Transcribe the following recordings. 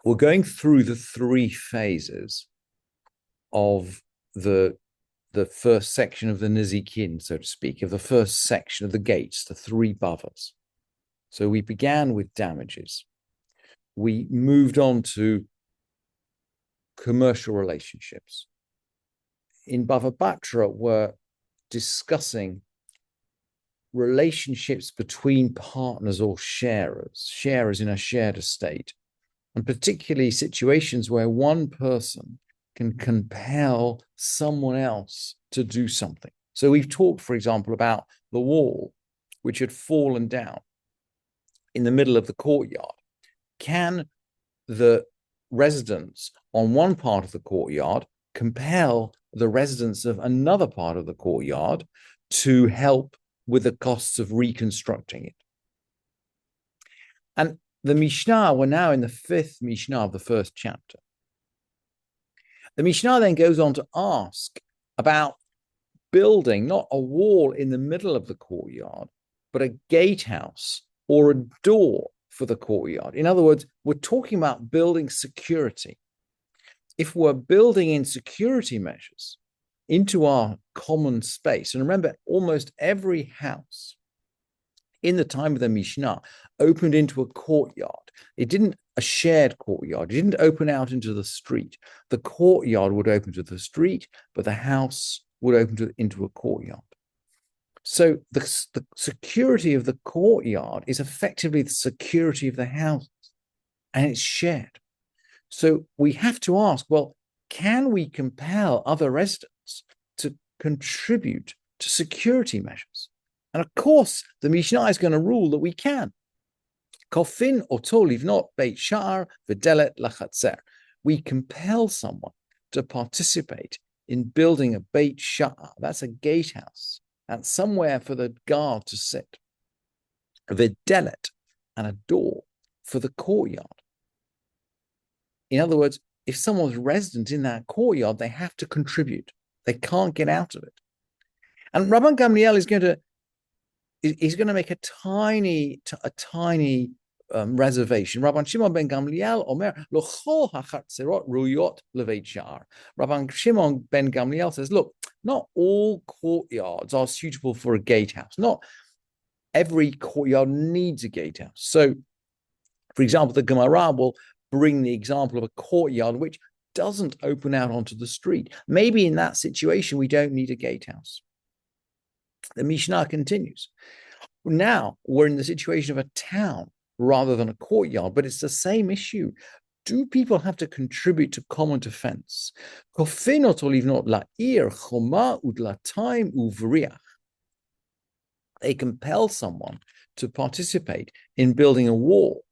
we're going through the three phases of the first section of the Nizikin, so to speak, of the first section of the gates, the three Bavas. So we began with damages. We moved on to commercial relationships. In Bava Batra, we're discussing relationships between partners or sharers in a shared estate, and particularly situations where one person can compel someone else to do something. So we've talked, for example, about the wall which had fallen down in the middle of the courtyard. Can the residents on one part of the courtyard compel the residents of another part of the courtyard to help with the costs of reconstructing it? And the Mishnah, we're now in the fifth Mishnah of the first chapter. The Mishnah then goes on to ask about building not a wall in the middle of the courtyard, but a gatehouse or a door for the courtyard. In other words, we're talking about building security. If we're building in security measures into our common space, and remember, almost every house in the time of the Mishnah opened into a courtyard. It didn't a shared courtyard. It didn't open out into the street. The courtyard would open to the street, but the house would open into a courtyard. So the security of the courtyard is effectively the security of the house, and it's shared. So we have to ask, well, can we compel other residents to contribute to security measures? And of course, the Mishnah is going to rule that we can. Kofin oto livnot beit sha'ar v'delet lachatzer. We compel someone to participate in building a beit sha'ar. That's a gatehouse. That's somewhere for the guard to sit. V'delet, and a door for the courtyard. In other words, if someone's resident in that courtyard, they have to contribute. They can't get out of it. And Rabban Gamliel is going to make a tiny reservation. Rabban Shimon ben Gamliel omer lochol hachatzerot ruyot leveit sha'ar. Rabban Shimon ben Gamliel says, look, not all courtyards are suitable for a gatehouse. Not every courtyard needs a gatehouse. So, for example, the Gemara will bring the example of a courtyard which doesn't open out onto the street. Maybe in that situation, we don't need a gatehouse. The Mishnah continues. Now we're in the situation of a town rather than a courtyard, but it's the same issue. Do people have to contribute to common defense? They compel someone to participate in building a wall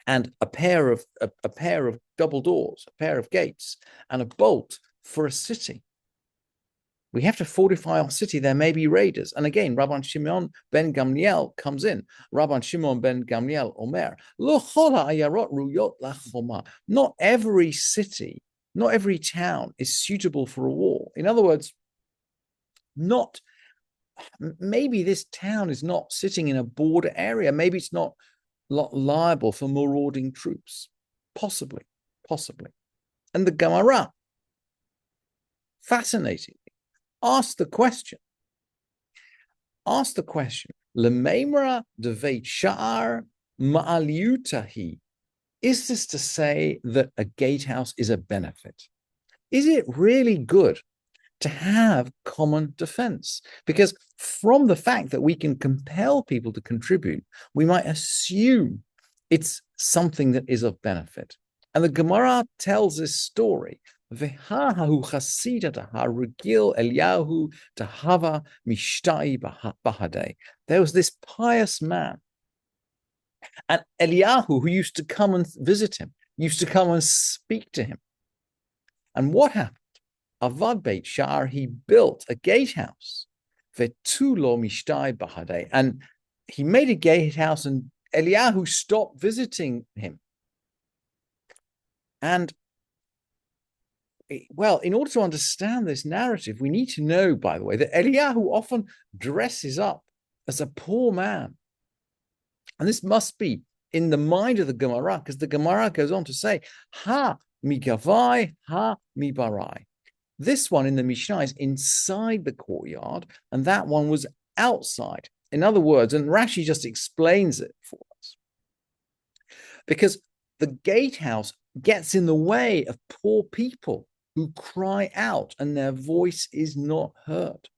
and a pair of double doors, a pair of gates, and a bolt for a city. We have to fortify our city. There may be raiders. And again, Rabban Shimon ben Gamliel comes in. Rabban Shimon ben Gamliel omer, lo chol ha'ayarot ruyot lachoma. Not every city, not every town is suitable for a wall. In other words, maybe this town is not sitting in a border area. Maybe it's not liable for marauding troops. Possibly. And the Gemara, fascinating. Ask the question. Lememra deveit sha'ar ma'aliutahi. Is this to say that a gatehouse is a benefit? Is it really good to have common defense? Because from the fact that we can compel people to contribute, we might assume it's something that is of benefit. And the Gemara tells this story. There was this pious man, and Eliyahu, who used to come and visit him, used to come and speak to him. And what happened? Avad Beit Sha'ar, he built a gatehouse. And he made a gatehouse, and Eliyahu stopped visiting him. And well, in order to understand this narrative, we need to know, by the way, that Eliyahu often dresses up as a poor man. And this must be in the mind of the Gemara, because the Gemara goes on to say, ha mi gavai, ha mi barai. This one in the Mishnah is inside the courtyard, and that one was outside. In other words, and Rashi just explains it for us, because the gatehouse gets in the way of poor people who cry out and their voice is not heard.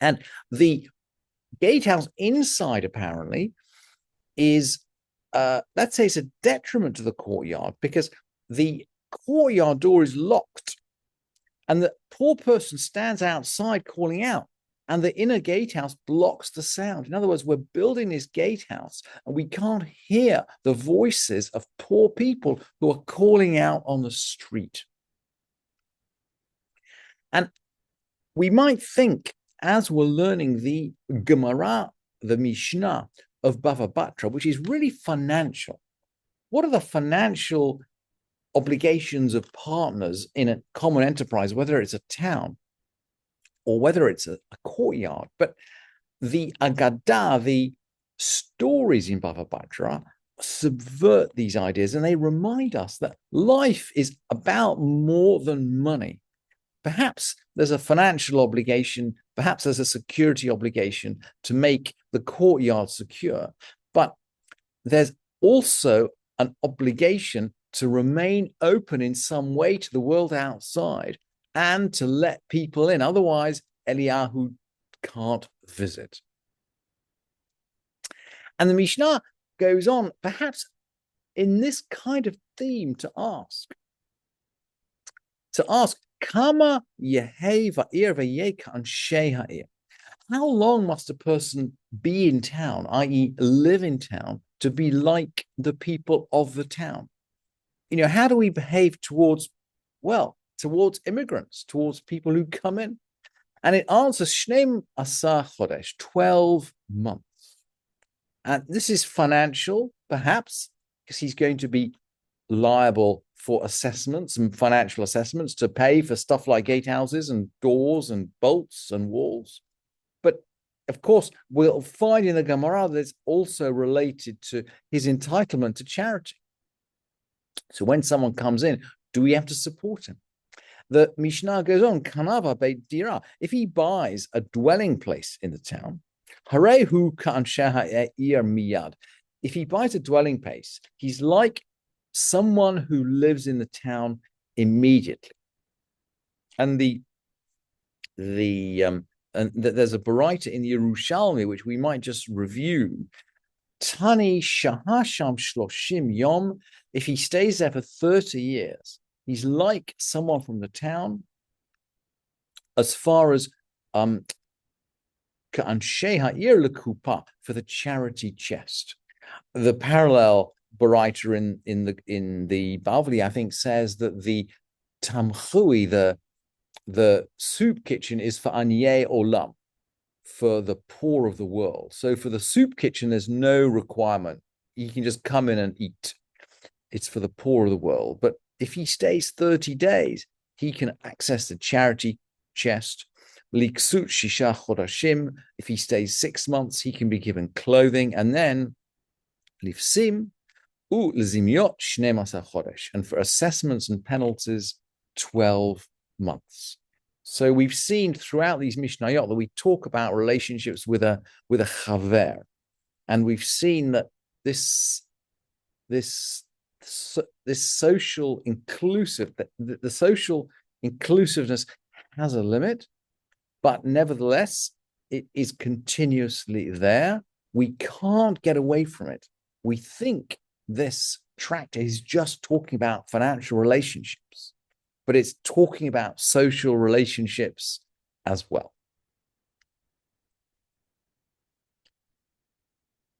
And the gatehouse inside, apparently, is, let's say, it's a detriment to the courtyard, because the courtyard door is locked and the poor person stands outside calling out, and the inner gatehouse blocks the sound. In other words, we're building this gatehouse and we can't hear the voices of poor people who are calling out on the street. And we might think, as we're learning the Gemara, the Mishnah of Bava Batra, which is really financial, what are the financial obligations of partners in a common enterprise, whether it's a town or whether it's a courtyard? But the Agadah, the stories in Bava Batra, subvert these ideas, and they remind us that life is about more than money. Perhaps there's a financial obligation, perhaps there's a security obligation to make the courtyard secure, but there's also an obligation to remain open in some way to the world outside and to let people in. Otherwise, Eliyahu can't visit. And the Mishnah goes on, perhaps in this kind of theme, to ask, Kama Yehei Va'ir V'yeka Anshei Ha'ir. How long must a person be in town, i.e. live in town, to be like the people of the town? You know, how do we behave towards immigrants, towards people who come in? And it answers Shneim Asar Chodesh, 12 months. And this is financial, perhaps, because he's going to be liable for assessments and financial assessments to pay for stuff like gatehouses and doors and bolts and walls. But of course, we'll find in the Gemara that it's also related to his entitlement to charity. So when someone comes in, do we have to support him? The Mishnah goes on, Kanava Beit Dira, if he buys a dwelling place in the town, Harehu Ka'anshe Ha'ir Miyad. If he buys a dwelling place, he's like someone who lives in the town immediately. And there's a baraita in the Yerushalmi which we might just review. Tani Shahasham Shloshim Yom. If he stays there for 30 years, he's like someone from the town. As far as Ka'anshe Ha'ir Lekupa, for the charity chest. The parallel baraita in the Bavli, I think, says that the tamchui, the soup kitchen, is for anye olam, for the poor of the world. So for the soup kitchen, there's no requirement. You can just come in and eat. It's for the poor of the world. But if he stays 30 days, he can access the charity chest. Liksut shisha chodashim. If he stays 6 months, he can be given clothing. And then lifsim lezimiot 12 chodesh. And for assessments and penalties, 12 months. So we've seen throughout these Mishnayot that we talk about relationships with a chaver, and we've seen that this social the social inclusiveness has a limit, but nevertheless it is continuously there. We can't get away from it. We think this tractate is just talking about financial relationships, but it's talking about social relationships as well.